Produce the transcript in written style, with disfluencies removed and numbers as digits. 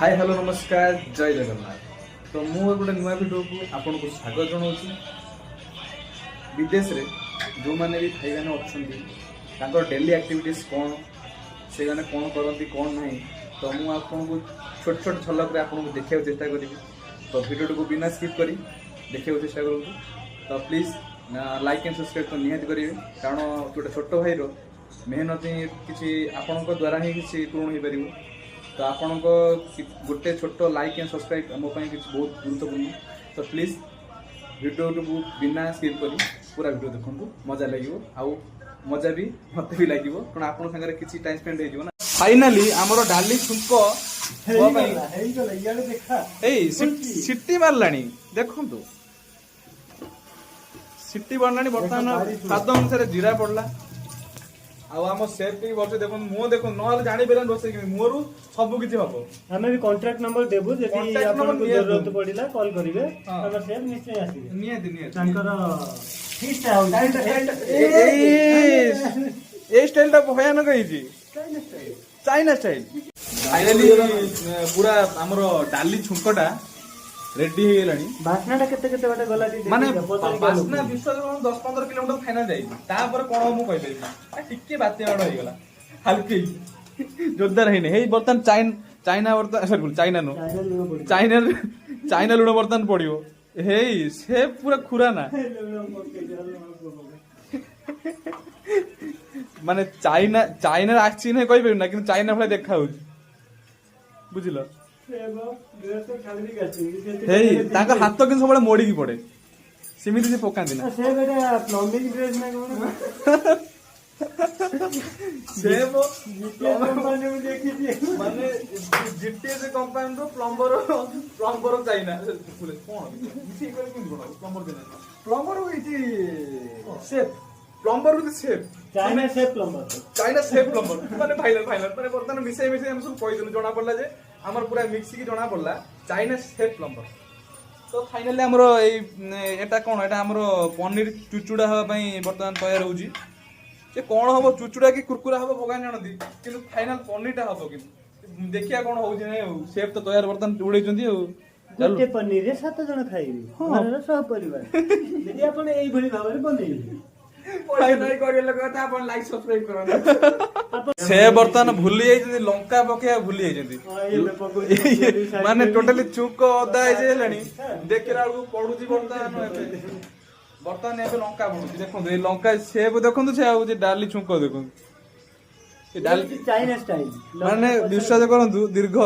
Hi hello नमस्कार जय जगन्नाथ। तो मु गोटे नुआ भिडियो को आपन को स्वागत जनाऊँ। विदेश रे जो मैंने भी भाई मैंने अच्छा डेली एक्टिविटीज कौन से मैंने कौन करती कौन ना, तो मुझे आपको छोट छोट झलक आपको देखा चेष्टा करी। तो भिडियो को बिना स्किप करी देखा चेष्टा करूँ। तो प्लीज लाइक एंड सब्सक्राइब तो निहाती करेंगे, कारण गोटे छोट भाई मेहनत किसी आपण द्वारा ही किसी पूर्ण हो पार। तो आपण गोटे छोट लाइक एंड सब्सक्राइब मोपाई कि बहुत गुरुत्वपूर्ण। तो प्लीज वीडियो को बिना स्किप करी पूरा वीडियो देखो, मजा लगे आउ मजा भी मत भी लगे, कारण आप किसी टाइम स्पेंड हो। फाइनाली आमर डाली छुंक सिटी मारला देखु सिटी बनला बर्तमान स्वाद अनुसार जीरा पड़ला आम सेफ भी बस देखो मुह देखो ना जानी पारे रोसे मुहरु सब किछि हबो। हमें भी कांट्रैक्ट नंबर देबु जेति आपन को जरूरत पड़िला कॉल करिवे हम सेफ निश्चय आसीबे नियति तांकर ठीक ए स्टाइल ता भयानक होइछि चाइना स्टाइल। फाइनली पूरा हमरो डाली छुंकटा रेडी हो गेलानी। बासनाटा केते केते बाटे गला दी माने बासना विश्वास 10-15 किलोमीटर फाइनल जाई तापर कोन मु कहि देबी टिके बाते बाड हो गेला हल्की जोरदार हैने हे बर्तन चाइना बर्तन सॉरी चाइना नो चाइना लुण बर्तन पड़ियो हे से पूरा खुरा ना माने चाइना आछि नै कहि ना कि चाइना भले देखा हो बुझिलो ताका हाथ कि सब मोड़ी की पड़े सेमिति से पकांती ना से बेटा प्लम्बिंग ड्रेस ना से वो कंपनी में देखी थी माने जीटीएस कंपनी रो प्लम्बर चाइना बोले कोन मिठी कर कोन प्लम्बर देना प्लम्बर होइती शेफ प्लम्बर विथ शेफ चाइना शेफ प्लम्बर माने फाइनल माने बर्तन मिसे हम सब कहि देनु जणा पड़ला जे हमर पूरा मिक्स की जणा पड़ला चाइना शेफ प्लम्बर। तो फाइनली हमरो एटा कोन एटा हमरो पनीर चुचुडा हवा पई बर्तमान तैयार होउची। जे कोन हबो चुचुडा की कुरकुरा हबो भगवान जानती, किंतु फाइनल पनीरटा हबो कि देखिया कोन होउची नै शेफ तो तैयार बर्तन उड़ै जंती हो गोटे पनीर रे 7 जण खाइबे हमर सब परिवार यदि आपण एई भली भाबरे बनेइबे से बर्तन भूली जाइछन्ती लंका पकेया भूली जाइछन्ती माने टोटली चुक अदा हेलानी देखिरा को पडुची बर्तन एबे लंका पडुची देखो ए लंका सेब देखो से आ जे डाली छुंक देखो ए डाली चाइना स्टाइल माने विश्वास करंतु दीर्घ